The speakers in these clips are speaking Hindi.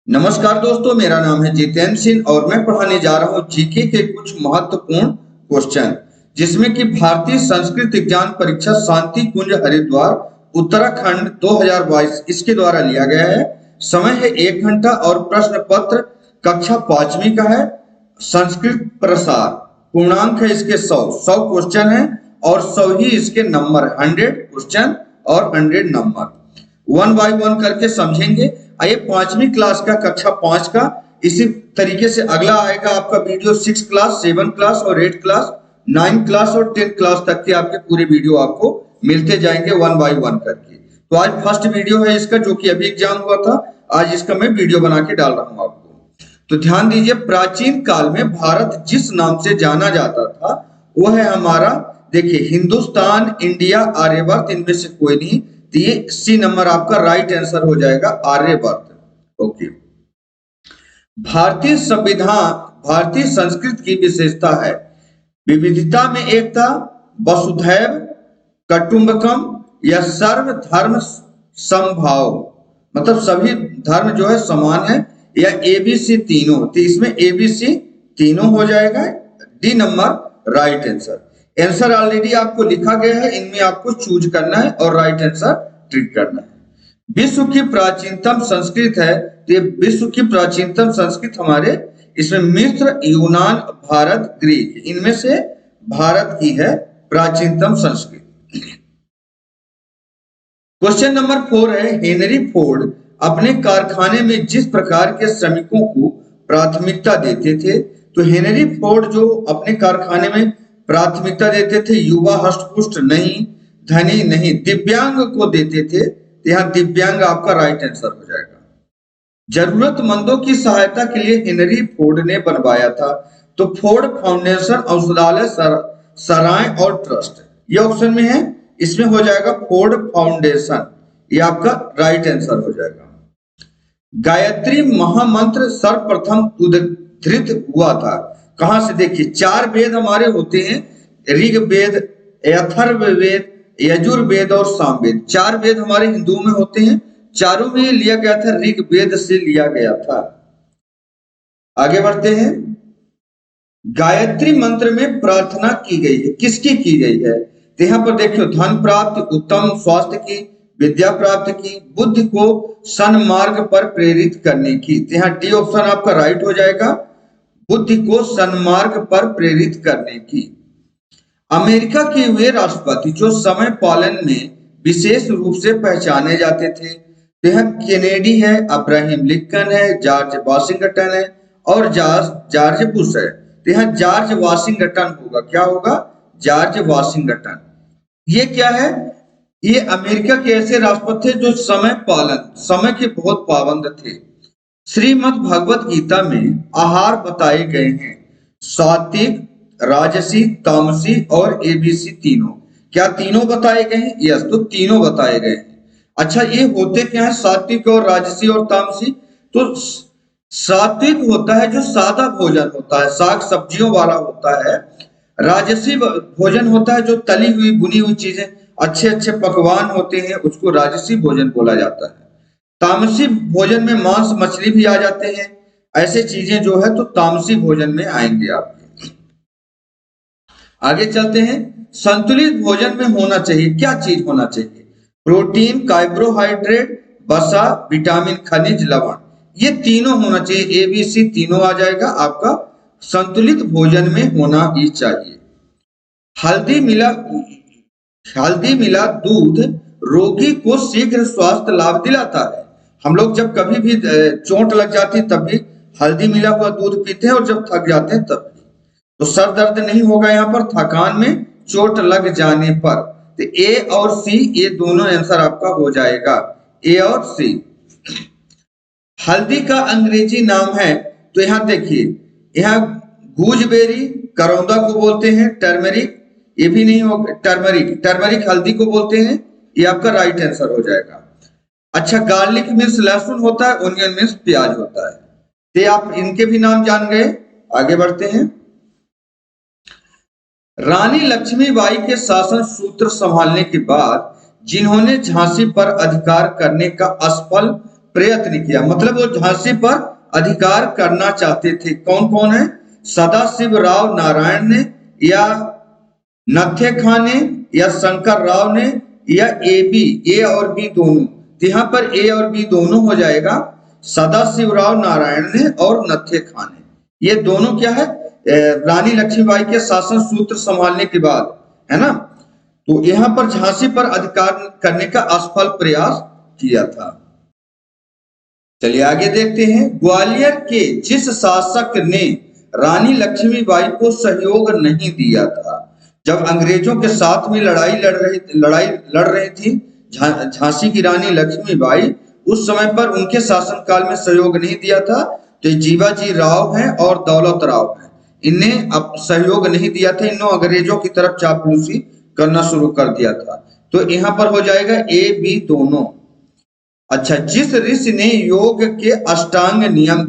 नमस्कार दोस्तों, मेरा नाम है जितेंद्र सिंह और मैं पढ़ाने जा रहा हूँ जीके के कुछ महत्वपूर्ण क्वेश्चन, जिसमें कि भारतीय संस्कृत विज्ञान परीक्षा शांति कुंज हरिद्वार उत्तराखंड 2022 इसके द्वारा लिया गया है। समय है 1 घंटा और प्रश्न पत्र कक्षा 5वीं का है। संस्कृत प्रसार पूर्णांक है इसके 100 क्वेश्चन है और 100 ही इसके नंबर, 100 क्वेश्चन और 100 नंबर। 1 बाय 1 करके समझेंगे। आइए 5वीं क्लास का, कक्षा 5 का, इसी तरीके से अगला आएगा आपका वीडियो 6 क्लास, 7 क्लास और 8 क्लास, 9 क्लास और 10 क्लास तक के आपके पूरे वीडियो आपको मिलते जाएंगे 1 बाय 1 करके। तो आज फर्स्ट वीडियो है इसका, जो कि अभी एग्जाम हुआ था। आज इसका मैं वीडियो बना के डाल रहा हूं आपको। तो ध्यान दीजिए, प्राचीन काल में भारत जिस नाम से जाना जाता था वो है हमारा, देखिए, हिंदुस्तान, इंडिया, आर्यवर्त, इनमें से कोई नहीं। तो ये सी नंबर आपका राइट आंसर हो जाएगा, आर्यवर्त। ओके। भारतीय संविधान, भारतीय संस्कृत की विशेषता है विविधता में एकता, वसुधैव कुटुंबकम या सर्वधर्म समभाव, मतलब सभी धर्म जो है समान है, या एबीसी तीनों। तो इसमें एबीसी तीनों हो जाएगा, D number right answer. Answer already आपको लिखा गया है, इनमें आपको चूज करना है और राइट आंसर ट्रिक करना है। विश्व की प्राचीनतम संस्कृत है, तो ये विश्व की प्राचीनतम संस्कृत हमारे इसमें मिस्र, यूनान, भारत, ग्रीक, इनमें से भारत की है प्राचीनतम संस्कृत। क्वेश्चन नंबर 4 है, हेनरी फोर्ड अपने कारखाने में जिस प्रकार के श्रमिकों को प्राथमिकता देते थे, तो हेनरी फोर्ड जो अपने कारखाने में प्राथमिकता देते थे, युवा, हष्टपुष्ट नहीं, धनी नहीं, दिव्यांग को देते थे। तो यहाँ दिव्यांग आपका राइट आंसर हो जाएगा। जरूरतमंदों की सहायता के लिए हेनरी फोर्ड ने बनवाया था, तो फोर्ड फाउंडेशन, औषधालय, सराय और ट्रस्ट, ये ऑप्शन में है। इसमें हो जाएगा फोर्ड फाउंडेशन, ये आपका राइट आंसर हो जाएगा। गायत्री महामंत्र सर्वप्रथम उद्धृत हुआ था कहां से? देखिए, 4 वेद हमारे होते हैं, ऋग्वेद, अथर्ववेद, यजुर्वेद और सामवेद। 4 वेद हमारे हिंदुओं में होते हैं, चारों में ये लिया गया था, ऋग्वेद से लिया गया था। आगे बढ़ते हैं। गायत्री मंत्र में प्रार्थना की गई है, किसकी की गई है? तो यहाँ पर देखियो, धन प्राप्ति, उत्तम स्वास्थ्य की, विद्या प्राप्त की, बुद्धि को सन्मार्ग पर प्रेरित करने की। तो यहाँ डी ऑप्शन आपका राइट हो जाएगा, बुद्धि को सन्मार्ग पर प्रेरित करने की। अमेरिका के वे राष्ट्रपति जो समय पालन में विशेष रूप से पहचाने जाते थे, यह केनेडी है, अब्राहम लिंकन है, जॉर्ज वाशिंगटन है और जॉर्ज बुश है। तो यहाँ जॉर्ज वाशिंगटन होगा। क्या होगा? George Washington. ये क्या है? ये अमेरिका के ऐसे राष्ट्रपति थे जो समय पालन, समय के बहुत पाबंद थे। श्रीमद् भगवत गीता में आहार बताए गए हैं, सात्विक, राजसी, तामसी और एबीसी तीनों। क्या तीनों बताए गए हैं? यस, तो तीनों बताए गए हैं। अच्छा, ये होते क्या है सात्विक और राजसी और तामसी? तो सात्विक होता है जो सादा भोजन होता है, साग सब्जियों वाला होता है। राजसी भोजन होता है जो तली हुई, बुनी हुई चीजें, अच्छे अच्छे पकवान होते हैं, उसको राजसी भोजन बोला जाता है। तामसी भोजन में मांस, मछली भी आ जाते हैं, ऐसे चीजें जो है तो तामसी भोजन में आएंगे आपके। आगे चलते हैं। संतुलित भोजन में होना चाहिए, क्या चीज होना चाहिए? प्रोटीन, कार्बोहाइड्रेट, वसा, विटामिन, खनिज, लवण, ये तीनों होना चाहिए। एबीसी तीनों आ जाएगा आपका, संतुलित भोजन में होना ही चाहिए। हल्दी मिला दूध रोगी को शीघ्र स्वास्थ्य लाभ दिलाता है। हम लोग जब कभी भी चोट लग जाती है तब भी हल्दी मिला हुआ दूध पीते हैं, और जब थक जाते हैं तब भी। तो सर दर्द नहीं होगा यहाँ पर, थकान में, चोट लग जाने पर। तो ए और सी, ये दोनों आंसर आपका हो जाएगा, ए और सी। हल्दी का अंग्रेजी नाम है, तो यहाँ देखिए, यहाँ गूजबेरी, करौंदा को बोलते हैं, टर्मरिक, ये भी नहीं होगा, टर्मरिक हल्दी को बोलते हैं, ये आपका राइट आंसर हो जाएगा। अच्छा, गार्लिक मीन्स लहसुन होता है, ओनियन मीन्स प्याज होता है। तो आप इनके भी नाम जान गए। आगे बढ़ते हैं। रानी लक्ष्मीबाई के शासन सूत्र संभालने के बाद जिन्होंने झांसी पर अधिकार करने का असफल प्रयत्न किया, मतलब वो झांसी पर अधिकार करना चाहते थे। कौन कौन है? सदाशिव राव नारायण ने, या नत्थे खां ने, या शंकर राव ने, या ए और बी दोनों। तो यहाँ पर ए और बी दोनों हो जाएगा, सदाशिव राव नारायण ने और नत्थे खां ने। ये दोनों क्या है? रानी लक्ष्मीबाई के शासन सूत्र संभालने के बाद, है ना। तो यहाँ पर झांसी पर अधिकार करने का असफल प्रयास किया था। चलिए आगे देखते हैं। ग्वालियर के जिस शासक ने रानी लक्ष्मीबाई को सहयोग नहीं दिया था, जब अंग्रेजों के साथ में लड़ाई लड़ रही थी झांसी की रानी लक्ष्मीबाई, उस समय पर उनके शासनकाल में सहयोग नहीं दिया था। तो जीवाजी राव हैं और दौलत राव हैं, इन्हें अब सहयोग नहीं दिया था, इन्होंने अंग्रेजों की तरफ चापलूसी करना शुरू कर दिया था। तो यहाँ पर हो जाएगा ए बी दोनों। अच्छा, जिस ऋषि ने योग के अष्टांग नियम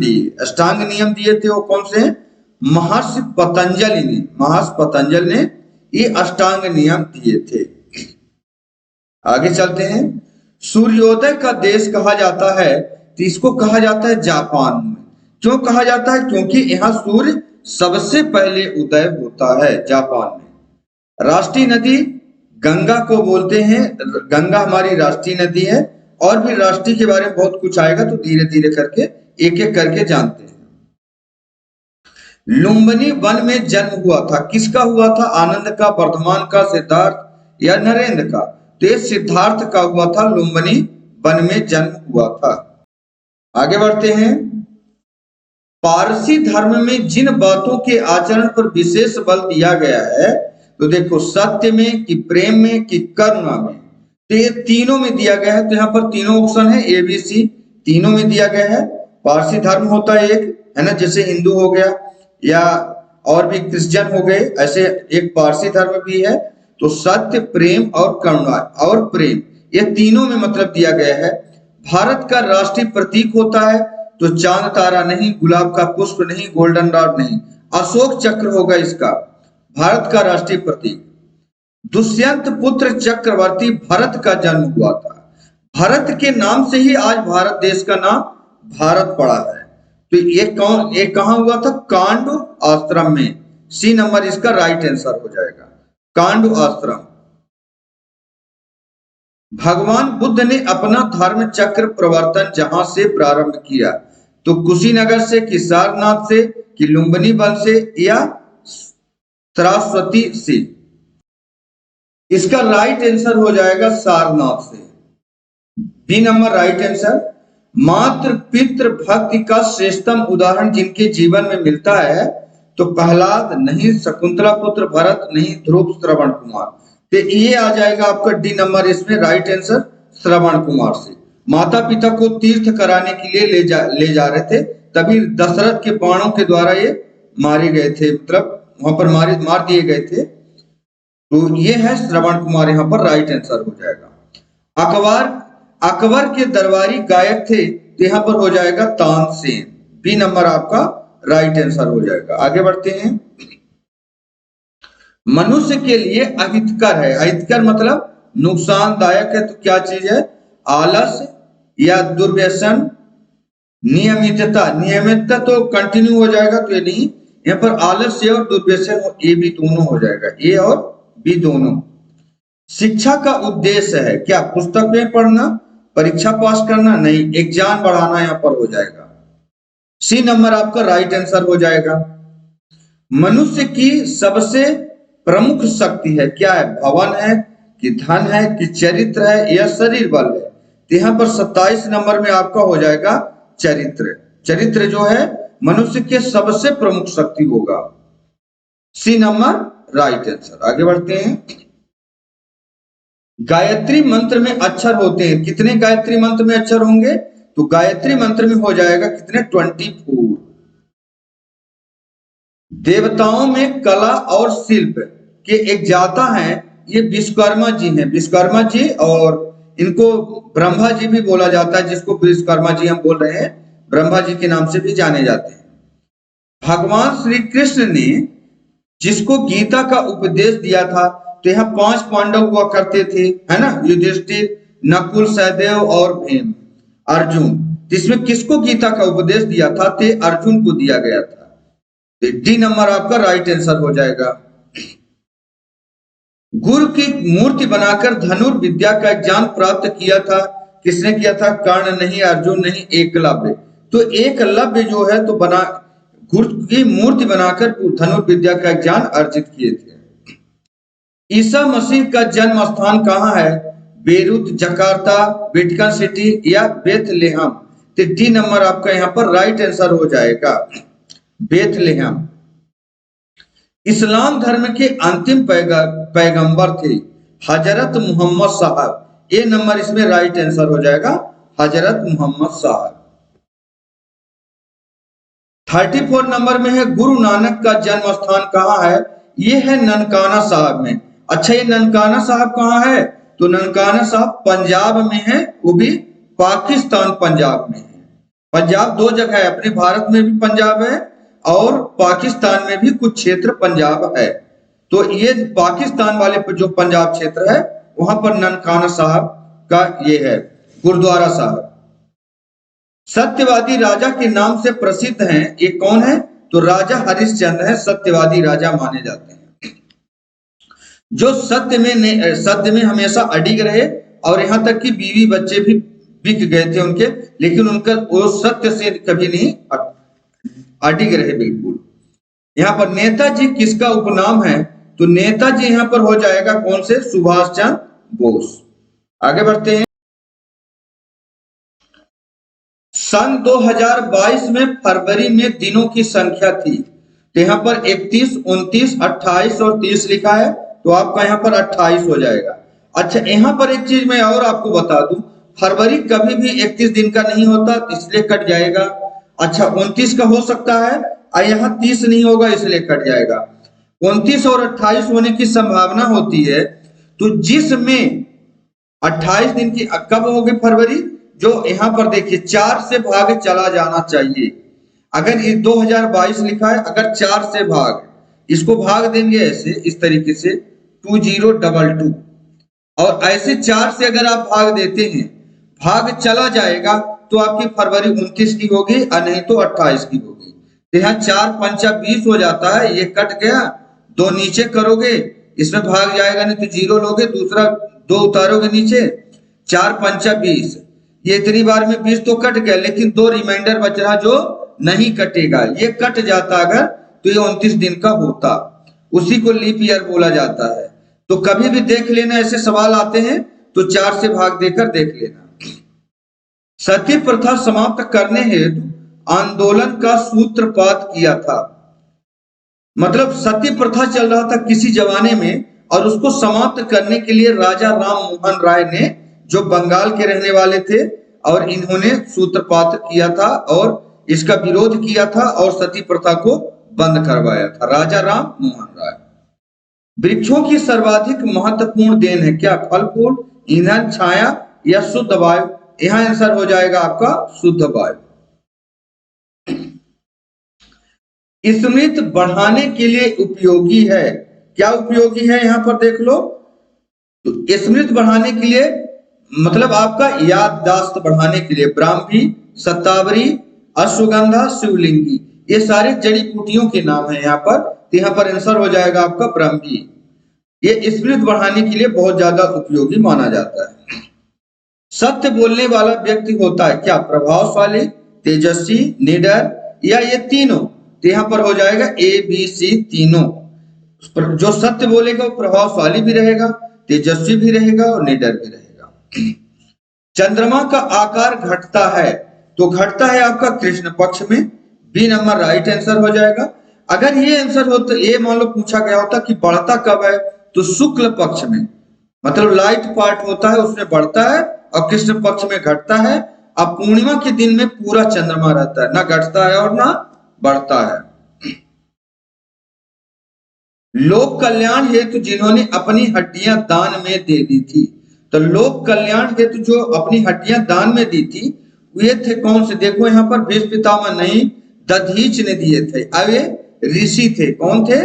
दिए थे वो कौन से हैं? महर्षि पतंजलि ने ये अष्टांग नियम दिए थे। आगे चलते हैं। सूर्योदय का देश कहा जाता है, तो इसको कहा जाता है जापान में। क्यों कहा जाता है? क्योंकि यहाँ सूर्य सबसे पहले उदय होता है जापान में। राष्ट्रीय नदी गंगा को बोलते हैं, गंगा हमारी राष्ट्रीय नदी है। और भी राष्ट्रीय के बारे में बहुत कुछ आएगा, तो धीरे धीरे करके एक एक करके जानते हैं। लुम्बिनी वन में जन्म हुआ था, किसका हुआ था? आनंद का, वर्धमान का, सिद्धार्थ या नरेंद्र का? तो ये सिद्धार्थ का हुआ था, लुम्बिनी वन में जन्म हुआ था। आगे बढ़ते हैं। पारसी धर्म में जिन बातों के आचरण पर विशेष बल दिया गया है, तो देखो सत्य में कि प्रेम में कि करुणा में, तो ये तीनों में दिया गया है। तो यहाँ पर तीनों ऑप्शन है ए बी सी, तीनों में दिया गया है। पारसी धर्म होता है एक, है ना, जैसे हिंदू हो गया या और भी क्रिश्चियन हो गए, ऐसे एक पारसी धर्म भी है। तो सत्य, प्रेम और करुणा और प्रेम, ये तीनों में मतलब दिया गया है। भारत का राष्ट्रीय प्रतीक होता है, तो चांद तारा नहीं, गुलाब का पुष्प नहीं, गोल्डन रॉड नहीं, अशोक चक्र होगा इसका भारत का राष्ट्रीय प्रतीक। दुष्यंत पुत्र चक्रवर्ती भरत का जन्म हुआ था। भरत के नाम से ही आज भारत देश का नाम भारत पड़ा है। तो ये कहां हुआ था? कांडू आश्रम में। सी नंबर इसका राइट आंसर हो जाएगा, कांडू आश्रम। भगवान बुद्ध ने अपना धर्म चक्र प्रवर्तन जहां से प्रारंभ किया, तो कुशीनगर से कि सारनाथ से कि लुम्बिनी वन से या सरस्वती से? इसका राइट आंसर हो जाएगा सारनाथ से, बी नंबर राइट आंसर। मातृ पितृ भक्ति का श्रेष्ठतम उदाहरण जिनके जीवन में मिलता है, तो प्रहलाद नहीं, शकुंतला पुत्र भरत नहीं, ध्रुव श्रवण कुमार। तो ये आ जाएगा आपका डी नंबर इसमें राइट आंसर, श्रवण कुमार से। माता पिता को तीर्थ कराने के लिए ले जा रहे थे, तभी दशरथ के बाणों के द्वारा ये मारे गए थे, मतलब वहां पर मार दिए गए थे। तो ये है श्रवण कुमार, यहाँ पर राइट आंसर हो जाएगा। अकबर के दरबारी गायक थे, तो यहाँ पर हो जाएगा तानसेन, बी नंबर आपका राइट आंसर हो जाएगा। आगे बढ़ते हैं। मनुष्य के लिए अहितकर है, अहितकर मतलब नुकसानदायक है, तो क्या चीज है? आलस या दुर्व्यसन, नियमितता तो कंटिन्यू हो जाएगा, तो ये नहीं, यहाँ पर आलस्य और दुर्व्यसन ए बी दोनों हो जाएगा, ए और बी दोनों। शिक्षा का उद्देश्य है क्या? पुस्तक में पढ़ना, परीक्षा पास करना? नहीं, एग्जाम बढ़ाना यहाँ पर हो जाएगा, सी नंबर आपका राइट आंसर हो जाएगा। मनुष्य की सबसे प्रमुख शक्ति है क्या है? भवन है कि धन है कि चरित्र है या शरीर बल है? तो यहाँ पर 27 नंबर में आपका हो जाएगा चरित्र। चरित्र जो है मनुष्य के सबसे प्रमुख शक्ति होगा, सी नंबर राइट आंसर। आगे बढ़ते हैं। गायत्री मंत्र में अक्षर होते हैं, कितने गायत्री मंत्र में अक्षर होंगे? तो गायत्री मंत्र में हो जाएगा कितने? 24। देवताओं में कला और शिल्प के एक जाता है, ये विश्वकर्मा जी हैं, विश्वकर्मा जी, और इनको ब्रह्मा जी भी बोला जाता है, जिसको विश्वकर्मा जी हम बोल रहे हैं, ब्रह्मा जी के नाम से भी जाने जाते हैं। भगवान श्री कृष्ण ने जिसको गीता का उपदेश दिया था, तो यहाँ 5 पांडव हुआ करते थे, है ना, युधिष्ठिर, नकुल, सहदेव और भीम, अर्जुन। जिसमें किसको गीता का उपदेश दिया था? ते अर्जुन को दिया गया था। डी नंबर आपका राइट आंसर हो जाएगा। गुरु की मूर्ति बनाकर धनुर्विद्या का ज्ञान प्राप्त किया था, किसने किया था? कर्ण नहीं, अर्जुन नहीं, एकलव्य। तो एकलव्य जो है तो बना गुरु की मूर्ति बनाकर धनुर्विद्या का ज्ञान अर्जित किए थे। ईसा मसीह का जन्म स्थान कहाँ है? बेरूत, जकार्ता, वेटिकन सिटी या बेथलेहम। तो डी नंबर आपका यहाँ पर राइट आंसर हो जाएगा, बेथलेहम। इस्लाम धर्म के अंतिम पैगंबर थे हजरत मोहम्मद साहब। ए नंबर इसमें राइट आंसर हो जाएगा, हजरत मोहम्मद साहब। 34 नंबर में है गुरु नानक का जन्म स्थान कहाँ है? ये है ननकाना साहब में। अच्छा, ये ननकाना साहब कहाँ है? तो ननकाना साहब पंजाब में है, वो भी पाकिस्तान पंजाब में है। पंजाब दो जगह है, अपने भारत में भी पंजाब है और पाकिस्तान में भी कुछ क्षेत्र पंजाब है। तो ये पाकिस्तान वाले जो पंजाब क्षेत्र है वहां पर ननकाना साहब का ये है गुरुद्वारा साहब। सत्यवादी राजा के नाम से प्रसिद्ध हैं, ये कौन है? तो राजा हरिश्चंद्र है, सत्यवादी राजा माने जाते हैं। जो सत्य में हमेशा अडिग रहे और यहाँ तक कि बीवी बच्चे भी बिक गए थे उनके, लेकिन उनका वो सत्य से कभी नहीं अडिग रहे बिल्कुल। यहाँ पर नेताजी किसका उपनाम है? तो नेताजी यहाँ पर हो जाएगा कौन से? सुभाष चंद्र बोस। आगे बढ़ते हैं। सन 2022 में फरवरी में दिनों की संख्या थी, तो यहाँ पर 31, 29, 28 और 30 लिखा है, तो आपका यहाँ पर 28 हो जाएगा। अच्छा, यहाँ पर एक चीज मैं और आपको बता दूं, फरवरी कभी भी 31 दिन का नहीं होता, इसलिए कट जाएगा। अच्छा, 29 का हो सकता है और यहाँ 30 नहीं होगा, इसलिए कट जाएगा। 29 और 28 होने की संभावना होती है, तो जिसमें 28 दिन की कब होगी फरवरी? जो यहाँ पर देखिए 4 से भाग चला जाना चाहिए। अगर ये 2022 लिखा है, अगर 4 से भाग, इसको भाग देंगे ऐसे इस तरीके से 2022, और ऐसे 4 से अगर आप भाग देते हैं, भाग चला जाएगा तो आपकी फरवरी 29 की होगी और नहीं तो 28 की होगी। तो यहाँ 4 पंचा 20 हो जाता है, ये कट गया, 2 नीचे करोगे इसमें भाग जाएगा, नहीं तो 0 लोगे, दूसरा 2 उतारोगे नीचे, 4 पंचा 20, ये इतनी बार में 20 तो कट गया, लेकिन 2 रिमाइंडर बच रहा जो नहीं कटेगा। ये कट जाता अगर तो ये 29 दिन का होता, उसी को लीप ईयर बोला जाता है। तो कभी भी देख लेना, ऐसे सवाल आते हैं तो 4 से भाग देकर देख लेना। सती प्रथा समाप्त करने हेतु आंदोलन का सूत्रपात किया था। मतलब सती प्रथा चल रहा था किसी जमाने में, और उसको समाप्त करने के लिए राजा राम मोहन राय ने, जो बंगाल के रहने वाले थे, और इन्होंने सूत्रपात किया था और इसका विरोध किया था और सती प्रथा को बंद करवाया था, राजा राम मोहन राय। वृक्षों की सर्वाधिक महत्वपूर्ण देन है क्या? फल फूल, ईंधन, छाया या शुद्ध वायु? यहाँ आंसर हो जाएगा आपका शुद्ध वायु। स्मृति बढ़ाने के लिए उपयोगी है, क्या उपयोगी है? यहाँ पर देख लो, तो स्मृति बढ़ाने के लिए मतलब आपका याददाश्त बढ़ाने के लिए ब्राह्मी, शतावरी, अश्वगंधा, शिवलिंगी, ये सारे जड़ी बूटियों के नाम है यहाँ पर। तो यहाँ पर आंसर हो जाएगा आपका ब्राह्मी। ये स्मृति बढ़ाने के लिए बहुत ज्यादा उपयोगी माना जाता है। सत्य बोलने वाला व्यक्ति होता है क्या? प्रभावशाली, तेजस्वी, निडर या ये तीनों? तो यहाँ पर हो जाएगा ए बी सी तीनों। जो सत्य बोलेगा वो प्रभावशाली भी रहेगा, तेजस्वी भी रहेगा और निडर भी रहेगा। चंद्रमा का आकार घटता है, तो घटता है आपका कृष्ण पक्ष में, बी नंबर राइट आंसर हो जाएगा। अगर ये आंसर हो तो ये मान लो पूछा गया होता कि बढ़ता कब है, तो शुक्ल पक्ष में, मतलब लाइट पार्ट होता है उसमें बढ़ता है और कृष्ण पक्ष में घटता है। अब पूर्णिमा के दिन में पूरा चंद्रमा रहता है, ना घटता है और ना बढ़ता है। लोक कल्याण हेतु जिन्होंने अपनी हड्डियां दान में दे दी थी, तो लोक कल्याण हेतु जो अपनी हड्डियां दान में दी थी वे थे कौन से? देखो यहाँ पर भीष्म पितामह नहीं, दधीच ने दिए थे। अब ये ऋषि थे, कौन थे?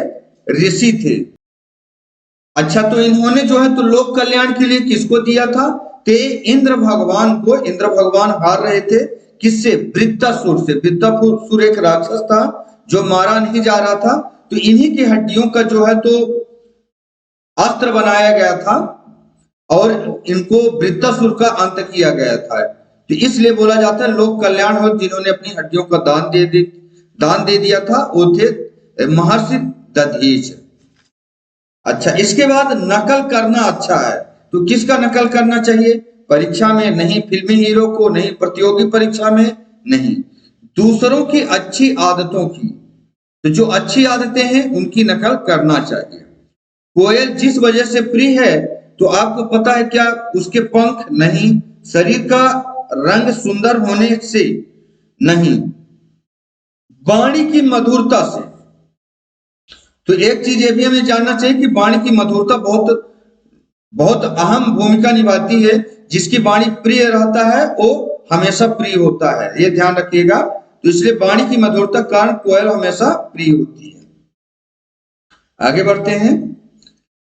ऋषि थे। अच्छा, तो इन्होंने जो है तो लोक कल्याण के लिए किसको दिया था? ते इंद्र भगवान को। इंद्र भगवान हार रहे थे किससे? वृत्तासुर से। वृत्तासुर एक राक्षस था जो मारा नहीं जा रहा था, तो इन्हीं की हड्डियों का जो है तो अस्त्र बनाया गया था और इनको वृत्तासुर का अंत किया गया था। तो इसलिए बोला जाता है लोक कल्याण हो, जिन्होंने अपनी हड्डियों का दान दे दिया था वो थे महर्षि दधीच। अच्छा, इसके बाद नकल करना अच्छा है, तो किसका नकल करना चाहिए? परीक्षा में नहीं, फिल्मी हीरो को नहीं, प्रतियोगी परीक्षा में नहीं, दूसरों की अच्छी आदतों की। तो जो अच्छी आदतें हैं उनकी नकल करना चाहिए। कोयल जिस वजह से प्रिय है, तो आपको पता है क्या? उसके पंख नहीं, शरीर का रंग सुंदर होने से नहीं, वाणी की मधुरता से। तो एक चीज ये भी हमें जानना चाहिए कि वाणी की मधुरता बहुत बहुत अहम भूमिका निभाती है। जिसकी वाणी प्रिय रहता है वो हमेशा प्रिय होता है, ये ध्यान रखिएगा। तो इसलिए वाणी की मधुरता कारण कोयल हमेशा प्रिय होती है। आगे बढ़ते हैं।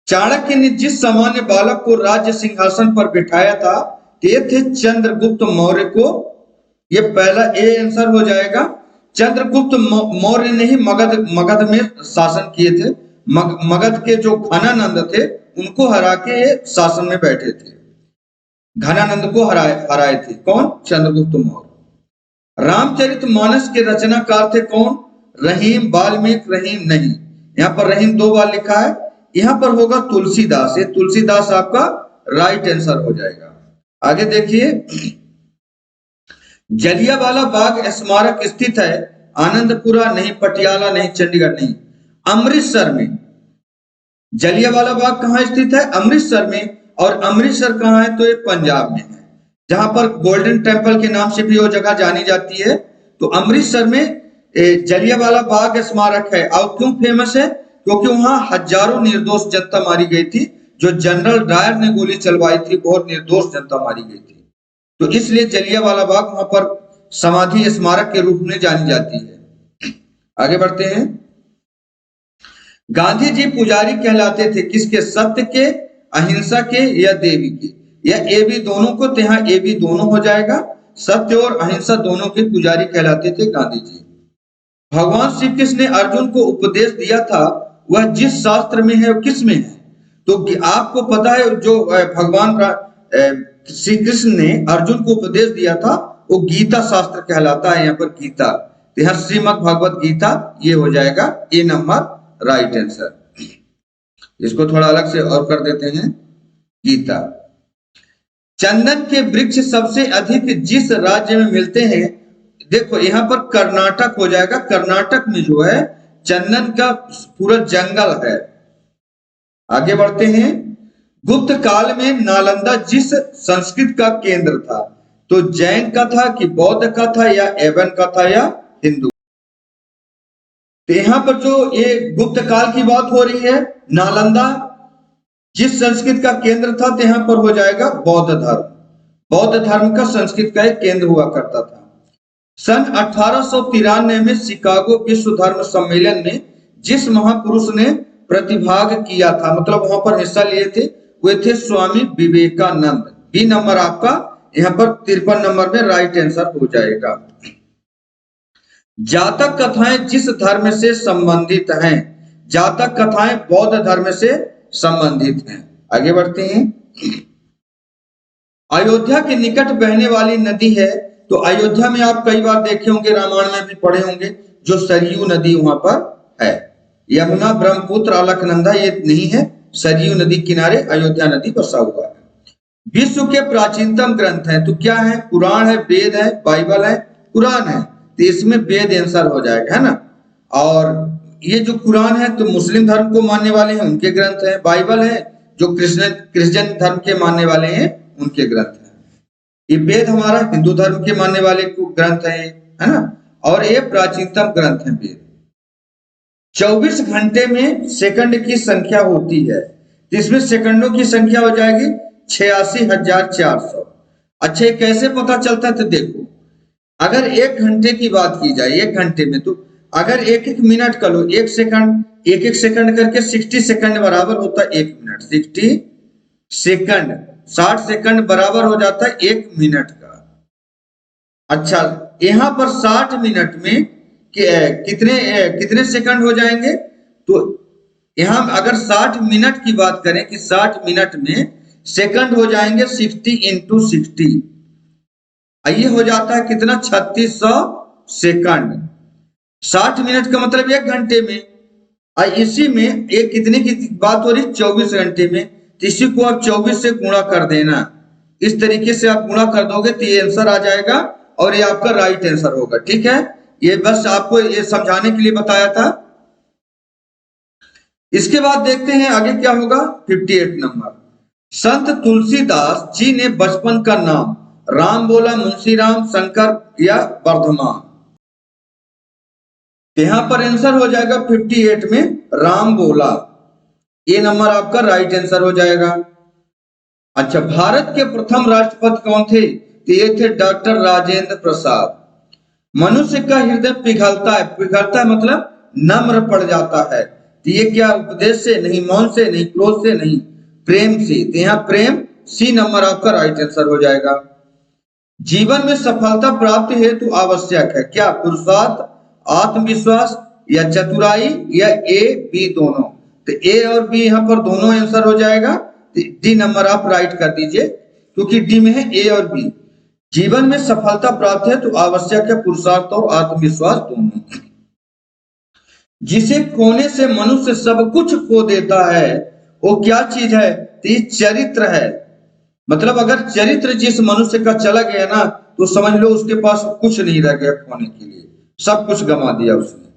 चाणक्य ने जिस सामान्य बालक को राज्य सिंहासन पर बिठाया था, ये थे चंद्रगुप्त मौर्य को। ये पहला ए आंसर हो जाएगा। चंद्रगुप्त मौर्य ने ही मगध में शासन किए थे। मगध के जो घनानंद थे उनको हरा के ये शासन में बैठे थे। घनानंद को हराए थे कौन? चंद्रगुप्त मौर्य। रामचरितमानस के रचनाकार थे कौन? रहीम वाल्मीकि, रहीम नहीं, यहाँ पर रहीम 2 बार लिखा है, यहाँ पर होगा तुलसीदास। ये तुलसीदास आपका राइट आंसर हो जाएगा। आगे देखिए, जलियांवाला बाग स्मारक स्थित है आनंदपुरा नहीं, पटियाला नहीं, चंडीगढ़ नहीं, अमृतसर में। जलियांवाला बाग कहाँ स्थित है? अमृतसर में। और अमृतसर कहाँ है? तो ये पंजाब में है, जहां पर गोल्डन टेम्पल के नाम से भी वो जगह जानी जाती है। तो अमृतसर में जलियांवाला बाग स्मारक है। और क्यों फेमस है? क्योंकि वहां हजारों निर्दोष जनता मारी गई थी। जो जनरल डायर ने गोली चलवाई थी, बहुत निर्दोष जनता मारी गई थी। तो इसलिए जलियांवाला बाग वहां पर समाधि स्मारक के रूप में जानी जाती है। आगे बढ़ते हैं। गांधी जी पुजारी कहलाते थे किसके? सत्य के, अहिंसा के या देवी के? या ए बी दोनों को? तो यहाँ ए बी दोनों हो जाएगा। सत्य और अहिंसा दोनों के पुजारी कहलाते थे गांधी जी। भगवान श्री कृष्ण ने अर्जुन को उपदेश दिया था, वह जिस शास्त्र में है, किस में है? तो आपको पता है जो भगवान श्री कृष्ण ने अर्जुन को उपदेश दिया था वो गीता शास्त्र कहलाता है। यहाँ पर गीता, तो यहाँ श्रीमद् भगवत गीता, ये हो जाएगा ए नंबर राइट आंसर। इसको थोड़ा अलग से और कर देते हैं, गीता। चंदन के वृक्ष सबसे अधिक जिस राज्य में मिलते हैं, देखो यहाँ पर कर्नाटक हो जाएगा। कर्नाटक में जो है चंदन का पूरा जंगल है। आगे बढ़ते हैं। गुप्त काल में नालंदा जिस संस्कृत का केंद्र था, तो जैन का था कि बौद्ध का था या एवन का था या हिंदू? तो यहाँ पर जो ये गुप्त काल की बात हो रही है, नालंदा जिस संस्कृत का केंद्र था, तो यहाँ पर हो जाएगा बौद्ध धर्म। बौद्ध धर्म का संस्कृत का एक केंद्र हुआ करता था। सन 1893 में शिकागो विश्व धर्म सम्मेलन में जिस महापुरुष ने प्रतिभाग किया था, मतलब वहां पर हिस्सा लिए थे, वे थे स्वामी विवेकानंद। बी नंबर आपका यहाँ पर 53 नंबर में राइट आंसर हो जाएगा। जातक कथाएं जिस धर्म से संबंधित हैं, जातक कथाएं बौद्ध धर्म से संबंधित हैं। आगे बढ़ते हैं। अयोध्या के निकट बहने वाली नदी है, तो अयोध्या में आप कई बार देखे होंगे, रामायण में भी पढ़े होंगे, जो सरयू नदी वहां पर है। यमुना, ब्रह्मपुत्र, अलकनंदा ये नहीं है, सरयू नदी किनारे अयोध्या नदी बसा हुआ है। विश्व के प्राचीनतम ग्रंथ हैं, तो क्या है? कुरान है, वेद है, बाइबल है, कुरान है। तो इसमें वेद आंसर हो जाएगा, है ना। और ये जो कुरान है तो मुस्लिम धर्म को मानने वाले हैं उनके ग्रंथ है। बाइबल है जो क्रिश्चियन धर्म के मानने वाले हैं उनके ग्रंथ है। ये वेद हमारा हिंदू धर्म के मानने वाले ग्रंथ है ना। और ये प्राचीनतम ग्रंथ है वेद। 24 घंटे में सेकंड की संख्या होती है, तो इसमें सेकंडों की संख्या हो जाएगी 86,400। अच्छा, ये कैसे पता चलता है? तो देखो, अगर 1 घंटे की बात की जाए, 1 घंटे में, तो अगर 1-1 मिनट का लो, 1 सेकंड 1-1 सेकंड करके 60 सेकंड बराबर होता है 1 मिनट। 60 सेकंड, 60 सेकंड बराबर हो जाता है 1 मिनट का। अच्छा, यहाँ पर 60 मिनट में कितने कितने सेकंड हो जाएंगे? तो यहाँ अगर 60 मिनट की बात करें कि 60 मिनट में सेकंड हो जाएंगे 60 इंटू 60, ये हो जाता है कितना? 3600 सेकंड। 60 मिनट का मतलब 1 घंटे में, और इसी में एक कितने की बात हो रही? 24 घंटे में। तो इसी को आप 24 से गुणा कर देना, इस तरीके से आप गुणा कर दोगे तो ये आंसर आ जाएगा और ये आपका राइट आंसर होगा। ठीक है, ये बस आपको ये समझाने के लिए बताया था। इसके बाद देखते हैं आगे क्या होगा। 58 नंबर, संत तुलसीदास जी ने बचपन का नाम राम बोला, मुंशीराम, शंकर या वर्धमान? यहां पर आंसर हो जाएगा 58 में राम बोला, ये नंबर आपका राइट आंसर हो जाएगा। अच्छा, भारत के प्रथम राष्ट्रपति कौन थे? तो ये थे डॉक्टर राजेंद्र प्रसाद। मनुष्य का हृदय पिघलता है, पिघलता है मतलब नम्र पड़ जाता है। तो ये क्या? उपदेश से नहीं, मौन से नहीं, क्रोध से नहीं, प्रेम से। तो यहाँ प्रेम, सी नंबर आपका राइट आंसर हो जाएगा। जीवन में सफलता प्राप्ति हेतु आवश्यक है क्या? पुरुषार्थ, आत्मविश्वास या चतुराई या ए बी दोनों? तो ए और बी यहाँ पर दोनों आंसर हो जाएगा। डी नंबर आप राइट कर दीजिए, क्योंकि डी में है ए और बी। जीवन में सफलता प्राप्त है तो आवश्यक है पुरुषार्थ और आत्मविश्वास दोनों। जिसे खोने से मनुष्य सब कुछ खो देता है वो क्या चीज है? तो ये चरित्र है। मतलब अगर चरित्र जिस मनुष्य का चला गया ना, तो समझ लो उसके पास कुछ नहीं रह गया खोने के लिए, सब कुछ गंवा दिया उसने।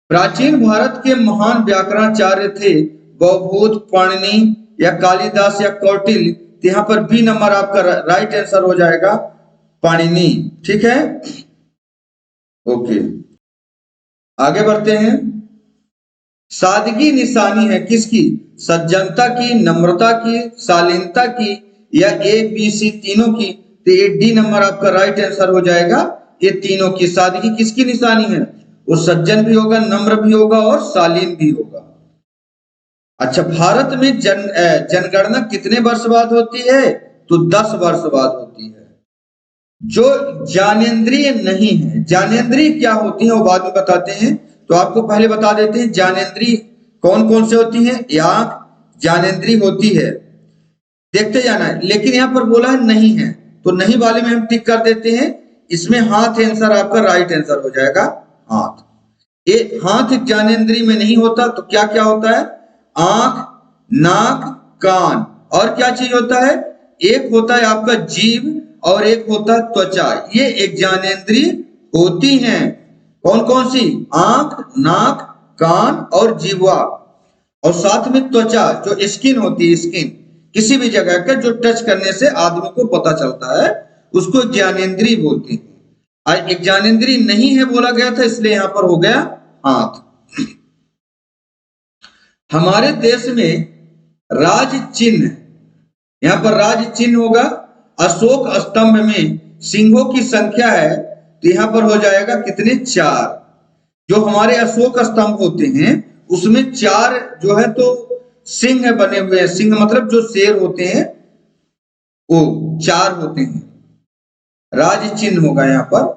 प्राचीन भारत के महान व्याकरणाचार्य थे बौद्ध, पाणिनि या कालिदास या कौटिल्य? तो यहाँ पर बी नंबर आपका राइट आंसर हो जाएगा, पाणिनि। ठीक है, ओके, आगे बढ़ते हैं। सादगी निशानी है किसकी? सज्जनता की, नम्रता की, शालीनता की या ए बी सी तीनों की? तो ये डी नंबर आपका राइट आंसर हो जाएगा, ये तीनों की। सादगी किसकी निशानी है? वो सज्जन भी होगा, नम्र भी होगा और शालीन भी होगा। अच्छा, भारत में जनगणना कितने वर्ष बाद होती है? तो 10 वर्ष बाद होती है। जो ज्ञानेंद्रिय नहीं है, ज्ञानेंद्रिय क्या होती है वो बाद में बताते हैं, तो आपको पहले बता देते हैं ज्ञानेंद्रिय कौन कौन से होती है। आंख ज्ञानेंद्रिय होती है, देखते जाना है, लेकिन यहाँ पर बोला है नहीं है, तो नहीं वाले में हम टिक कर देते हैं। इसमें हाथ आंसर आपका राइट आंसर हो जाएगा, हाथ। ये हाथ ज्ञानेंद्रिय में नहीं होता, तो क्या क्या होता है? आंख, नाक, कान, और क्या चीज होता है? एक होता है आपका जीभ और एक होता है त्वचा। ये एक ज्ञानेंद्रिय होती हैं। कौन कौन सी? आंख, नाक, कान और जीवा, और साथ में त्वचा जो स्किन होती है, स्किन किसी भी जगह का जो टच करने से आदमी को पता चलता है, उसको ज्ञानेंद्रिय बोलते हैं। और एक ज्ञानेंद्रिय नहीं है बोला गया था, इसलिए यहां पर हो गया हाथ। हमारे देश में राज चिन्ह, यहां पर राज चिन्ह होगा। अशोक स्तंभ में सिंहों की संख्या है, तो यहां पर हो जाएगा कितने? 4। जो हमारे अशोक स्तंभ होते हैं उसमें 4 जो है तो सिंह बने हुए हैं। सिंह मतलब जो शेर होते हैं वो 4 होते हैं, राज चिन्ह होगा यहाँ पर।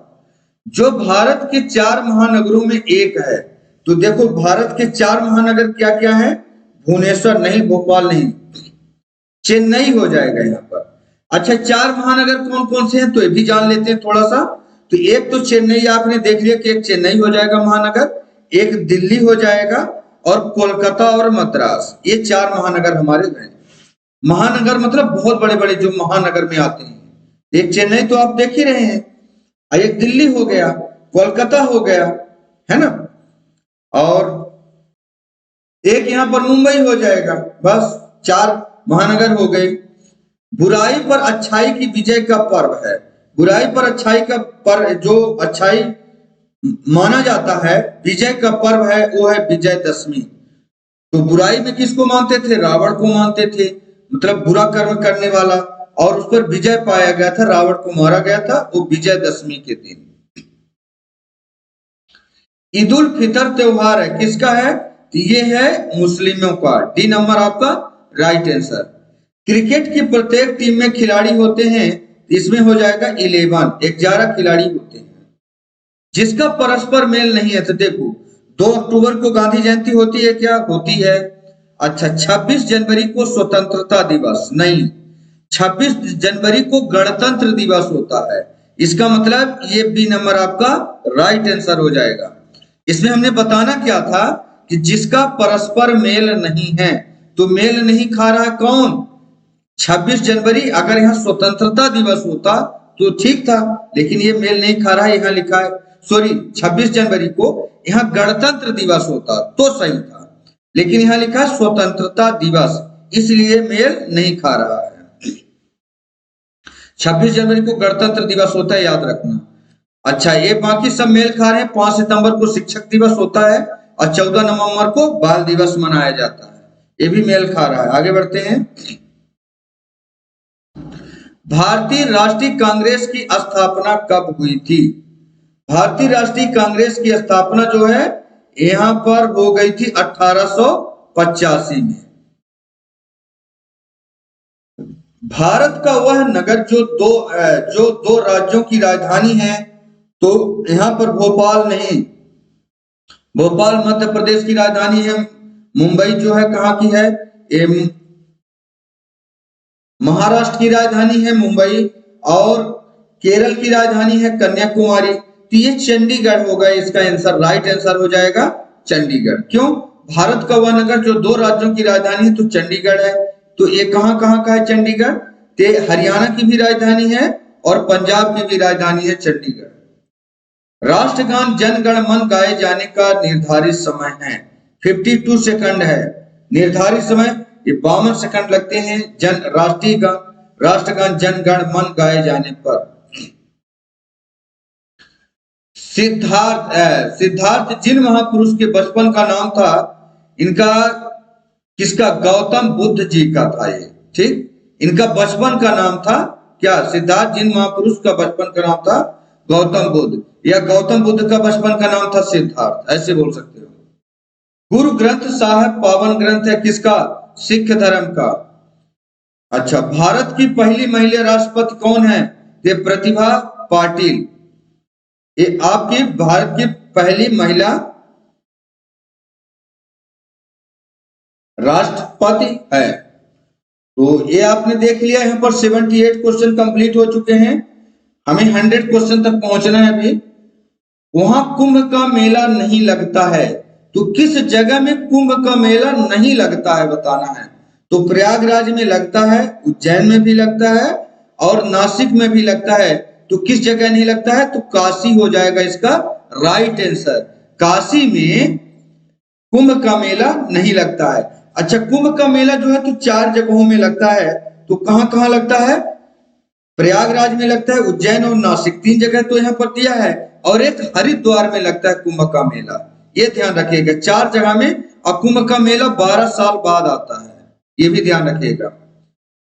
जो भारत के 4 महानगरों में एक है, तो देखो भारत के 4 महानगर क्या क्या है? भुवनेश्वर नहीं, भोपाल नहीं, चेन्नई हो जाएगा यहाँ पर। अच्छा, 4 महानगर कौन कौन से हैं तो ये भी जान लेते हैं थोड़ा सा। तो एक तो चेन्नई आपने देख लिया कि एक चेन्नई हो जाएगा महानगर, एक दिल्ली हो जाएगा, और कोलकाता और मद्रास, ये 4 महानगर हमारे हैं। महानगर मतलब बहुत बड़े बड़े जो महानगर में आते हैं। एक चेन्नई तो आप देख ही रहे हैं, एक दिल्ली हो गया, कोलकाता हो गया, है ना, और एक यहाँ पर मुंबई हो जाएगा। बस 4 महानगर हो गए। बुराई पर अच्छाई की विजय का पर्व है। बुराई पर अच्छाई का पर्व, जो अच्छाई माना जाता है, विजय का पर्व है, वो है विजयदशमी। तो बुराई में किसको मानते थे? रावण को मानते थे, मतलब बुरा कर्म करने वाला, और उस पर विजय पाया गया था, रावण को मारा गया था, वो विजयदशमी के दिन। ईद उल फितर त्योहार है किसका है? तो ये है मुस्लिमों का। डी नंबर आपका राइट आंसर। क्रिकेट की प्रत्येक टीम में खिलाड़ी होते हैं, इसमें हो जाएगा 11, 11 खिलाड़ी होते हैं। जिसका परस्पर मेल नहीं है, तो देखो 2 अक्टूबर को गांधी जयंती होती है क्या? होती है। अच्छा, 26 जनवरी को स्वतंत्रता दिवस नहीं, 26 जनवरी को गणतंत्र दिवस होता है। इसका मतलब ये बी नंबर आपका राइट आंसर हो जाएगा। इसमें हमने बताना क्या था कि जिसका परस्पर मेल नहीं है, तो मेल नहीं खा रहा कौन? 26 जनवरी। अगर यहाँ स्वतंत्रता दिवस होता तो ठीक था, लेकिन ये मेल नहीं खा रहा है। यहाँ लिखा है, सॉरी, 26 जनवरी को यहाँ गणतंत्र दिवस होता तो सही था, लेकिन यहाँ लिखा है स्वतंत्रता दिवस, इसलिए मेल नहीं खा रहा है। 26 जनवरी को गणतंत्र दिवस होता है, याद रखना। अच्छा, ये बाकी सब मेल खा रहे हैं। 5 सितंबर को शिक्षक दिवस होता है और 14 नवंबर को बाल दिवस मनाया जाता है, ये भी मेल खा रहा है। आगे बढ़ते हैं। भारतीय राष्ट्रीय कांग्रेस की स्थापना कब हुई थी? भारतीय राष्ट्रीय कांग्रेस की स्थापना जो है यहां पर हो गई थी 1885 में। भारत का वह नगर जो दो राज्यों की राजधानी है, तो यहां पर भोपाल नहीं, भोपाल मध्य प्रदेश की राजधानी है। मुंबई जो है कहाँ की है? महाराष्ट्र की राजधानी है मुंबई, और केरल की राजधानी है कन्याकुमारी। तो ये चंडीगढ़ होगा, इसका आंसर राइट आंसर हो जाएगा चंडीगढ़। क्यों? भारत का वह नगर जो 2 राज्यों की राजधानी है, तो चंडीगढ़ है। तो ये कहाँ कहाँ का है चंडीगढ़? ते हरियाणा की भी राजधानी है और पंजाब की भी राजधानी है चंडीगढ़। राष्ट्रगान जन गण मन गाए जाने का निर्धारित समय है 52 सेकंड है। निर्धारित समय ये 52 सेकंड लगते हैं राष्ट्रगान जन गण मन गाए जाने पर। सिद्धार्थ जिन महापुरुष के बचपन का नाम था, इनका किसका? गौतम बुद्ध जी का था ये, ठीक। इनका बचपन का नाम था क्या? सिद्धार्थ जिन महापुरुष का बचपन का नाम था गौतम बुद्ध, या गौतम बुद्ध का बचपन का नाम था सिद्धार्थ, ऐसे बोल सकते हो। गुरु ग्रंथ साहब पावन ग्रंथ है किसका? सिख धर्म का। अच्छा, भारत की पहली महिला राष्ट्रपति कौन है? ये प्रतिभा पाटिल। ये आपकी भारत की पहली महिला राष्ट्रपति है। तो ये आपने देख लिया, यहाँ पर 78 क्वेश्चन कंप्लीट हो चुके हैं। हमें 100 क्वेश्चन तक पहुंचना है अभी। वहां कुंभ का मेला नहीं लगता है, तो किस जगह में कुंभ का मेला नहीं लगता है बताना है। तो प्रयागराज में लगता है, उज्जैन में भी लगता है और नासिक में भी लगता है। तो किस जगह नहीं लगता है? तो काशी हो जाएगा इसका राइट आंसर। काशी में कुंभ का मेला नहीं लगता है। अच्छा, कुंभ का मेला जो है तो 4 जगहों में लगता है। तो कहां कहां लगता है? प्रयागराज में लगता है, उज्जैन और नासिक, 3 जगह तो यहाँ पर दिया है, और एक हरिद्वार में लगता है कुंभ का मेला। ये ध्यान रखिएगा, 4 जगह में। और कुंभ का मेला 12 साल बाद आता है, ये भी ध्यान रखिएगा।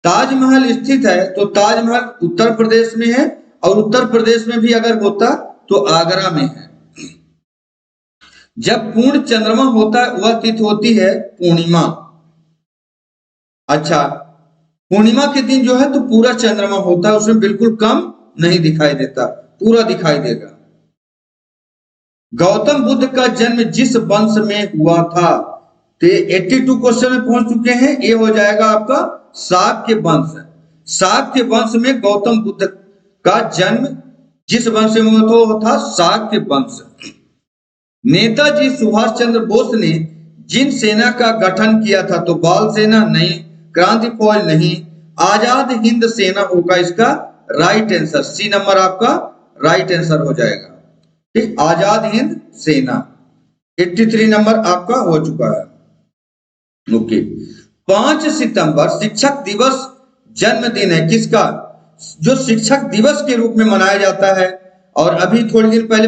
ताजमहल स्थित है, तो ताजमहल उत्तर प्रदेश में है, और उत्तर प्रदेश में भी अगर होता तो आगरा में है। जब पूर्ण चंद्रमा होता है वह तिथि होती है पूर्णिमा। अच्छा, पूर्णिमा के दिन जो है तो पूरा चंद्रमा होता है, उसमें बिल्कुल कम नहीं दिखाई देता, पूरा दिखाई देगा। गौतम बुद्ध का जन्म जिस वंश में हुआ था, तो 82 क्वेश्चन में पहुंच चुके हैं। ये हो जाएगा आपका शाक्य वंश। शाक्य वंश में गौतम बुद्ध का जन्म जिस वंश में हुआ था वो था शाक्य वंश। नेताजी सुभाष चंद्र बोस ने जिन सेना का गठन किया था, तो बाल सेना नहीं, क्रांति फौज नहीं, आजाद हिंद सेना होगा इसका राइट आंसर। सी नंबर आपका राइट आंसर हो जाएगा, ठीक। आजाद हिंद सेना। 83 नंबर आपका हो चुका है। ओके, 5 सितंबर शिक्षक दिवस जन्मदिन है किसका? जो शिक्षक दिवस के रूप में मनाया जाता है, और अभी थोड़ी दिन पहले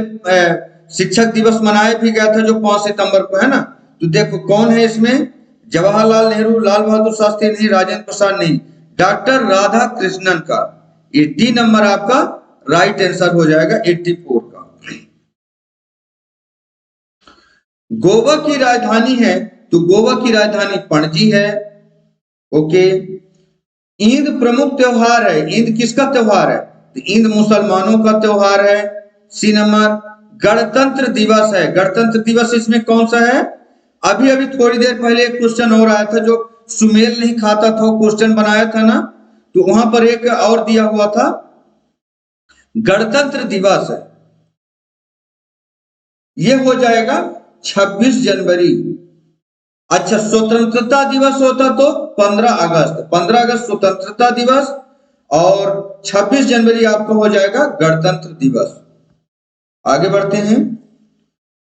शिक्षक दिवस मनाया भी गया था जो 5 सितंबर को है ना। तो देखो कौन है इसमें? जवाहरलाल नेहरू, लाल बहादुर शास्त्री नहीं, राजेंद्र प्रसाद नहीं, डॉक्टर राधा कृष्णन का। ये डी नंबर आपका राइट आंसर हो जाएगा 84 का। गोवा की राजधानी है, तो गोवा की राजधानी पणजी है। ओके, ईद प्रमुख त्योहार है। ईद किसका त्योहार है? तो ईद मुसलमानों का त्योहार है। C number. गणतंत्र दिवस है। गणतंत्र दिवस इसमें कौन सा है? अभी अभी थोड़ी देर पहले एक क्वेश्चन और आया था जो सुमेल नहीं खाता था, वो क्वेश्चन बनाया था ना, तो वहां पर एक और दिया हुआ था, गणतंत्र दिवस है। ये हो जाएगा 26 जनवरी। अच्छा, स्वतंत्रता दिवस होता तो 15 अगस्त। 15 अगस्त स्वतंत्रता दिवस और 26 जनवरी आपका हो जाएगा गणतंत्र दिवस। आगे बढ़ते हैं।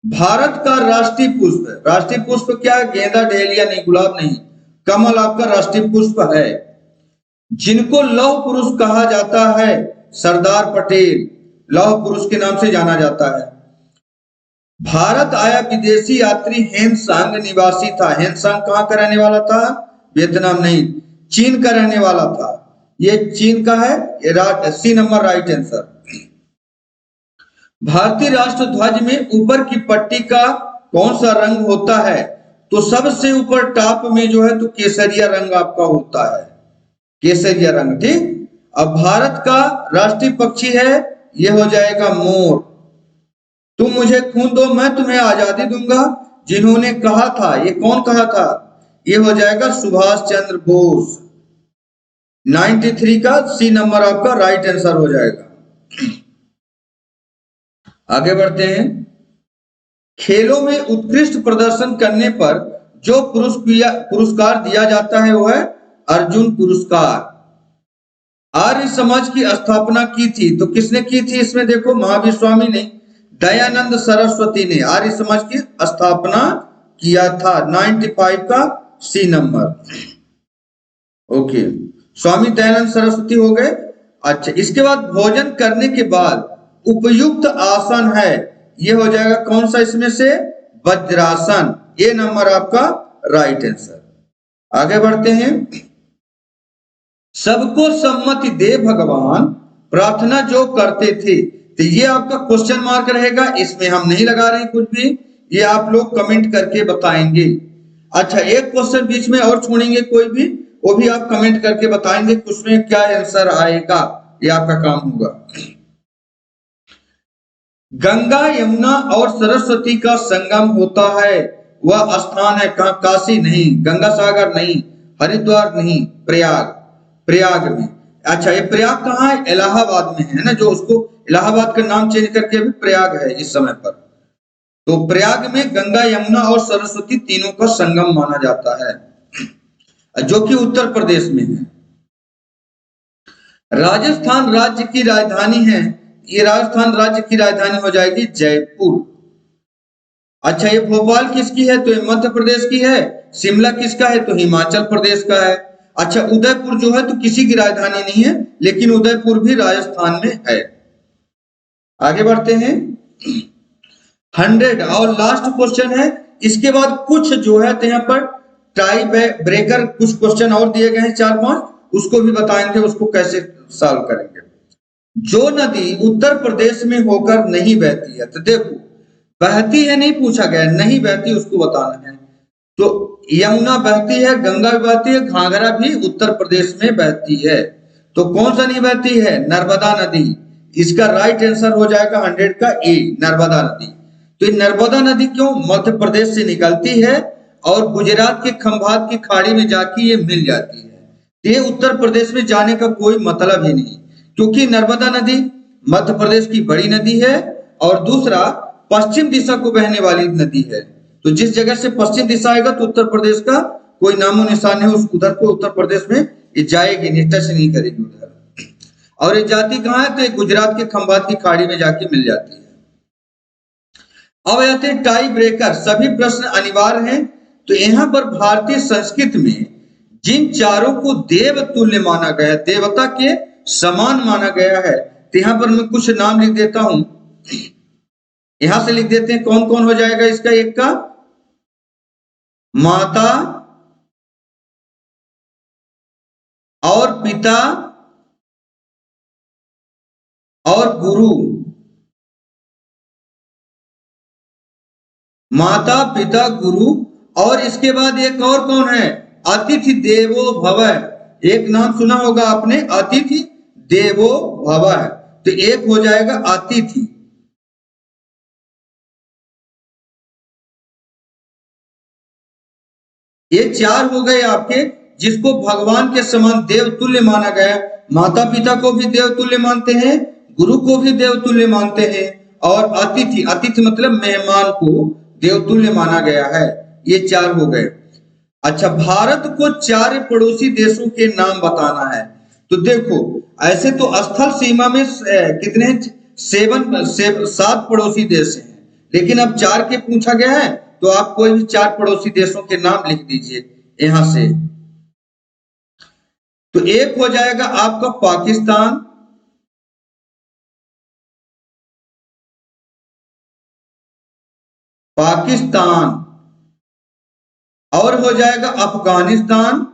भारत का राष्ट्रीय पुष्प है। राष्ट्रीय पुष्प क्या है? गेंदा, डहेलिया नहीं, गुलाब नहीं, कमल आपका राष्ट्रीय पुष्प है। जिनको लौह पुरुष कहा जाता है, सरदार पटेल लौह पुरुष के नाम से जाना जाता है। भारत आया विदेशी यात्री हेनसांग निवासी था। हेनसांग कहाँ का रहने वाला था? वियतनाम नहीं, चीन का रहने वाला था। ये चीन का है। C number right answer. भारतीय राष्ट्र ध्वज में ऊपर की पट्टी का कौन सा रंग होता है? तो सबसे ऊपर टॉप में जो है तो केसरिया रंग आपका होता है, केसरिया रंग। ठीक। अब भारत का राष्ट्रीय पक्षी है, ये हो जाएगा मोर। तुम मुझे खून दो मैं तुम्हें आजादी दूंगा, जिन्होंने कहा था, ये कौन कहा था? ये हो जाएगा सुभाष चंद्र बोस। 93 का सी नंबर आपका राइट आंसर हो जाएगा। आगे बढ़ते हैं। खेलों में उत्कृष्ट प्रदर्शन करने पर जो पुरस्कार दिया जाता है वो है अर्जुन पुरस्कार। आर्य समाज की स्थापना की थी तो किसने की थी? इसमें देखो, महावीर स्वामी ने, दयानंद सरस्वती ने आर्य समाज की स्थापना किया था। 95 का सी नंबर। ओके, स्वामी दयानंद सरस्वती हो गए। अच्छा, इसके बाद भोजन करने के बाद उपयुक्त आसन है, ये हो जाएगा कौन सा इसमें से? वज्रासन। ये नंबर आपका राइट आंसर। आगे बढ़ते हैं। सबको सम्मति दे भगवान, प्रार्थना जो करते थे, तो ये आपका क्वेश्चन मार्क रहेगा, इसमें हम नहीं लगा रहे कुछ भी, ये आप लोग कमेंट करके बताएंगे। अच्छा, एक क्वेश्चन बीच में और छोड़ेंगे कोई भी, वो भी आप कमेंट करके बताएंगे कि उसमें क्या आंसर आएगा, ये आपका काम होगा। गंगा, यमुना और सरस्वती का संगम होता है, वह स्थान है कहाँ? काशी नहीं, गंगा सागर नहीं, हरिद्वार नहीं, प्रयाग। प्रयाग में। अच्छा, ये प्रयाग कहाँ है? इलाहाबाद में है ना, जो उसको इलाहाबाद का नाम चेंज करके अभी प्रयाग है इस समय पर। तो प्रयाग में गंगा, यमुना और सरस्वती तीनों का संगम माना जाता है, जो कि उत्तर प्रदेश में है। राजस्थान राज्य की राजधानी है, ये राजस्थान राज्य की राजधानी हो जाएगी जयपुर। अच्छा, ये भोपाल किसकी है? तो ये मध्य प्रदेश की है। शिमला किसका है? तो हिमाचल प्रदेश का है। अच्छा, उदयपुर जो है तो किसी की राजधानी नहीं है, लेकिन उदयपुर भी राजस्थान में है। आगे बढ़ते हैं। 100 और लास्ट क्वेश्चन है, इसके बाद कुछ जो है तो यहाँ पर टाई ब्रेकर कुछ क्वेश्चन और दिए गए हैं 4-5, उसको भी बताएंगे उसको कैसे सॉल्व करेंगे। जो नदी उत्तर प्रदेश में होकर नहीं बहती है, तो देखो, बहती है नहीं पूछा गया, नहीं बहती उसको बताना है। तो यमुना बहती है, गंगा भी बहती है, घाघरा भी उत्तर प्रदेश में बहती है, तो कौन सा नहीं बहती है? नर्मदा नदी। इसका राइट आंसर हो जाएगा 100 का ए, नर्मदा नदी। तो ये नर्मदा नदी क्यों? मध्य प्रदेश से निकलती है और गुजरात के खंभात की खाड़ी में जाके ये मिल जाती है। ये उत्तर प्रदेश में जाने का कोई मतलब ही नहीं, क्योंकि नर्मदा नदी मध्य प्रदेश की बड़ी नदी है और दूसरा पश्चिम दिशा को बहने वाली नदी है। तो जिस जगह से पश्चिम दिशा आएगा तो उत्तर प्रदेश का कोई नामो निशान है, उस उधर को उत्तर प्रदेश में ये जाएगी नहीं, टच नहीं करेगी उधर। और ये जाती कहाँ है? तो ये गुजरात के खंभात की खाड़ी में जाके मिल जाती है। अब आते हैं टाई ब्रेकर, सभी प्रश्न अनिवार्य हैं। तो यहाँ पर भारतीय संस्कृत में जिन चारों को देव तुल्य माना गया है, देवता के समान माना गया है, तो यहाँ पर मैं कुछ नाम लिख देता हूं। यहां से लिख देते हैं कौन कौन हो जाएगा इसका। एक का माता और पिता और गुरु, माता पिता गुरु, और इसके बाद एक और कौन है? अतिथि देवो भव, एक नाम सुना होगा आपने, अतिथि देवो भव, तो एक हो जाएगा अतिथि। ये चार हो गए आपके, जिसको भगवान के समान देवतुल्य माना गया। माता पिता को भी देवतुल्य मानते हैं, गुरु को भी देवतुल्य मानते हैं, और अतिथि, अतिथि मतलब मेहमान को देवतुल्य माना गया है। ये चार हो गए। अच्छा, भारत को चार पड़ोसी देशों के नाम बताना है। तो देखो, ऐसे तो स्थल सीमा में कितने हैं? सात पड़ोसी देश हैं, लेकिन अब चार के पूछा गया है, तो आप कोई भी चार पड़ोसी देशों के नाम लिख दीजिए यहां से। तो एक हो जाएगा आपका पाकिस्तान, पाकिस्तान, और हो जाएगा अफगानिस्तान,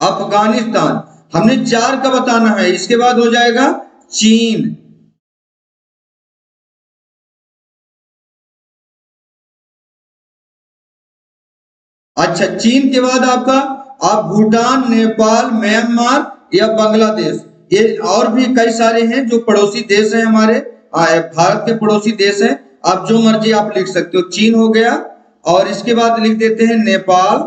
अफगानिस्तान। हमने चार का बताना है। इसके बाद हो जाएगा चीन। अच्छा, चीन के बाद आपका, आप भूटान, नेपाल, म्यांमार या बांग्लादेश, ये और भी कई सारे हैं जो पड़ोसी देश हैं हमारे, भारत के पड़ोसी देश हैं। आप जो मर्जी आप लिख सकते हो। चीन हो गया, और इसके बाद लिख देते हैं नेपाल।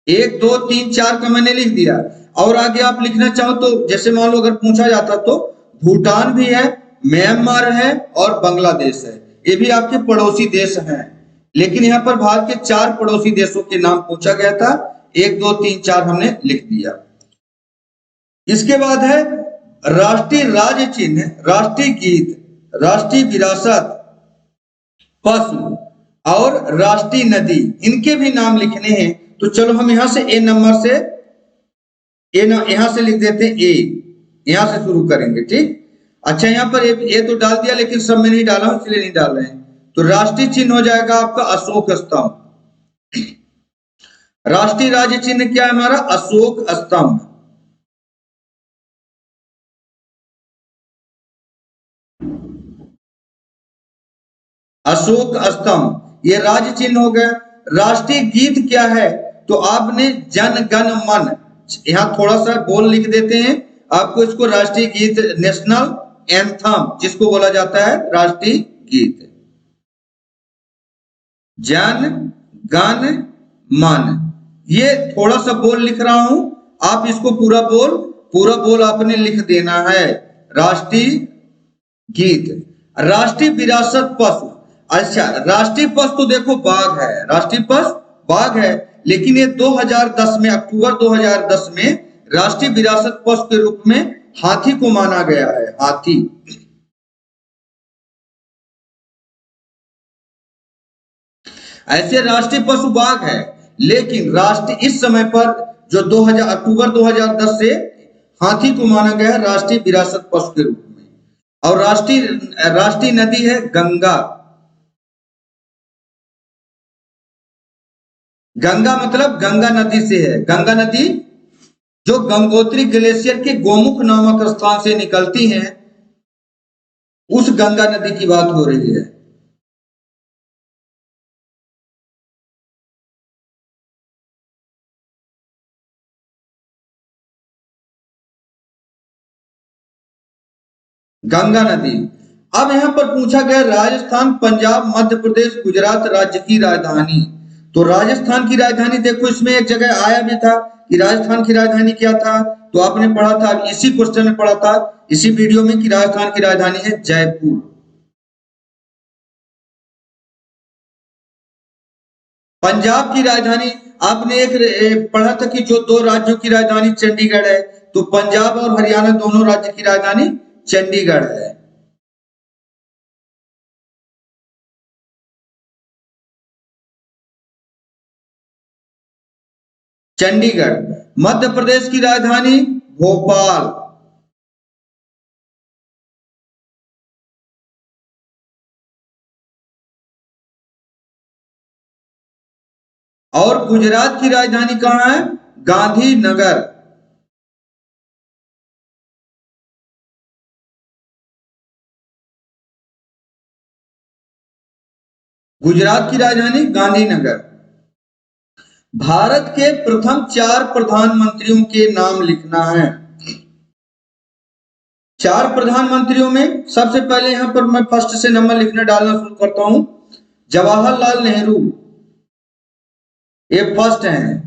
एक दो तीन चार का मैंने लिख दिया। और आगे आप लिखना चाहो तो, जैसे मान लो अगर पूछा जाता तो भूटान भी है, म्यांमार है, और बांग्लादेश है। ये भी आपके पड़ोसी देश हैं। लेकिन यहाँ पर भारत के चार पड़ोसी देशों के नाम पूछा गया था। एक दो तीन चार हमने लिख दिया। इसके बाद है राष्ट्रीय राज्य चिन्ह, राष्ट्रीय गीत, राष्ट्रीय विरासत, पशु और राष्ट्रीय नदी, इनके भी नाम लिखने हैं। तो चलो हम यहां से ए नंबर से, यहां से लिख देते हैं ए। यहां से शुरू करेंगे, ठीक। अच्छा, यहाँ पर ए तो डाल दिया, लेकिन सब में नहीं डाला हूं, इसलिए नहीं डाल रहे हैं। तो राष्ट्रीय चिन्ह हो जाएगा आपका अशोक स्तंभ। राष्ट्रीय राज्य चिन्ह क्या है हमारा? अशोक स्तंभ। अशोक स्तंभ ये राज्य चिन्ह हो गया। राष्ट्रीय गीत क्या है? तो आपने जन गण मन, यहां थोड़ा सा बोल लिख देते हैं आपको। इसको राष्ट्रीय गीत, नेशनल एंथम जिसको बोला जाता है, राष्ट्रीय गीत, जन गण मन। ये थोड़ा सा बोल लिख रहा हूं, आप इसको पूरा बोल आपने लिख देना है। राष्ट्रीय गीत, राष्ट्रीय विरासत पशु। अच्छा, राष्ट्रीय पशु तो देखो बाघ है, राष्ट्रीय पशु बाघ है। लेकिन ये 2010 में, अक्टूबर 2010 में राष्ट्रीय विरासत पशु के रूप में हाथी को माना गया है, हाथी। ऐसे राष्ट्रीय पशु बाघ है, लेकिन राष्ट्रीय इस समय पर जो 2000 अक्टूबर 2010 से हाथी को माना गया है राष्ट्रीय विरासत पशु के रूप में। और राष्ट्रीय राष्ट्रीय नदी है गंगा। गंगा मतलब गंगा नदी से है। गंगा नदी जो गंगोत्री ग्लेशियर के गोमुख नामक स्थान से निकलती हैं, उस गंगा नदी की बात हो रही है। गंगा नदी। अब यहां पर पूछा गया राजस्थान, पंजाब, मध्य प्रदेश, गुजरात राज्य की राजधानी। तो राजस्थान की राजधानी देखो, इसमें एक जगह आया भी था कि राजस्थान की राजधानी क्या था, तो आपने पढ़ा था, इसी क्वेश्चन में पढ़ा था, इसी वीडियो में, कि राजस्थान की राजधानी है जयपुर। पंजाब की राजधानी, आपने एक पढ़ा था कि जो दो राज्यों की राजधानी चंडीगढ़ है, तो पंजाब और हरियाणा दोनों राज्य की राजधानी चंडीगढ़ है। चंडीगढ़। मध्य प्रदेश की राजधानी भोपाल। और गुजरात की राजधानी कहाँ है? गांधीनगर। गुजरात की राजधानी गांधीनगर। भारत के प्रथम 4 प्रधानमंत्रियों के नाम लिखना है। 4 प्रधानमंत्रियों में सबसे पहले यहां पर मैं फर्स्ट से नंबर लिखने डालना शुरू करता हूं। जवाहरलाल नेहरू, ये फर्स्ट हैं।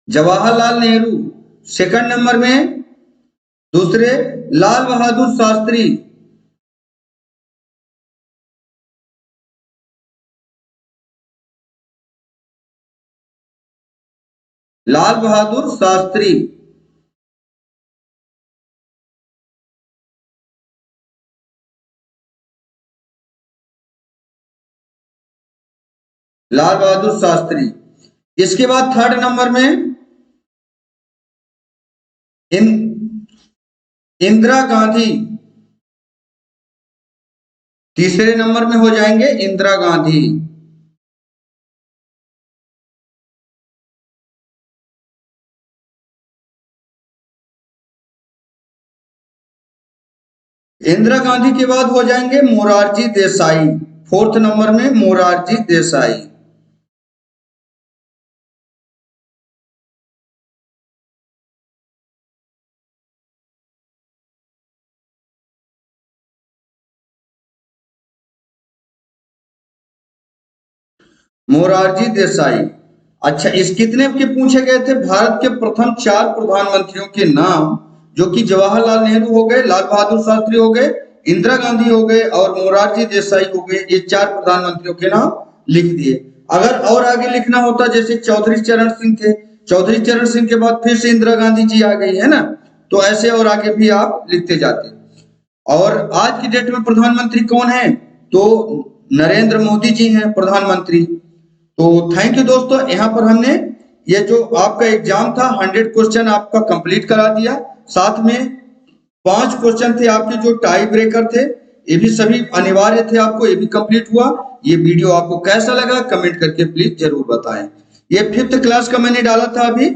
जवाहरलाल नेहरू। सेकंड नंबर में दूसरे लाल बहादुर शास्त्री। लाल बहादुर शास्त्री। लाल बहादुर शास्त्री। इसके बाद थर्ड नंबर में इंदिरा गांधी। तीसरे नंबर में हो जाएंगे इंदिरा गांधी। इंदिरा गांधी के बाद हो जाएंगे मोरारजी देसाई। फोर्थ नंबर में मोरारजी देसाई। मोरारजी देसाई। अच्छा, इस कितने के पूछे गए थे? भारत के प्रथम 4 प्रधानमंत्रियों के नाम, जो कि जवाहरलाल नेहरू हो गए, लाल बहादुर शास्त्री हो गए, इंदिरा गांधी हो गए और मोरारजी देसाई हो गए। ये 4 प्रधानमंत्रियों के नाम लिख दिए। अगर और आगे लिखना होता, जैसे चौधरी चरण सिंह थे, चौधरी चरण सिंह के बाद फिर से इंदिरा गांधी जी आ गई है ना, तो ऐसे और आगे भी आप लिखते जाते। और आज की डेट में प्रधानमंत्री कौन है? तो नरेंद्र मोदी जी हैं प्रधानमंत्री। तो थैंक यू दोस्तों, यहाँ पर हमने ये जो आपका एग्जाम था 100 क्वेश्चन आपका कंप्लीट करा दिया। साथ में 5 क्वेश्चन थे आपके जो टाई ब्रेकर थे, ये भी सभी अनिवार्य थे, आपको ये भी कंप्लीट हुआ। ये वीडियो आपको कैसा लगा कमेंट करके प्लीज जरूर बताएं। ये 5th क्लास का मैंने डाला था अभी,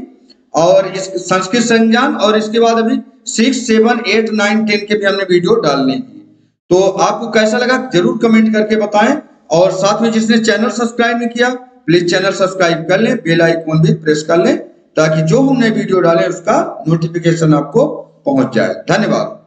और इस संस्कृत संज्ञान, और इसके बाद अभी 6, 7, 8, 9, 10 के भी हमने वीडियो डालने हैं। तो आपको कैसा लगा जरूर कमेंट करके बताएं। और साथ में जिसने चैनल सब्सक्राइब नहीं किया, प्लीज चैनल सब्सक्राइब कर लें, बेल आइकॉन भी प्रेस कर लें, ताकि जो हम नए वीडियो डालें उसका नोटिफिकेशन आपको पहुंच जाए। धन्यवाद।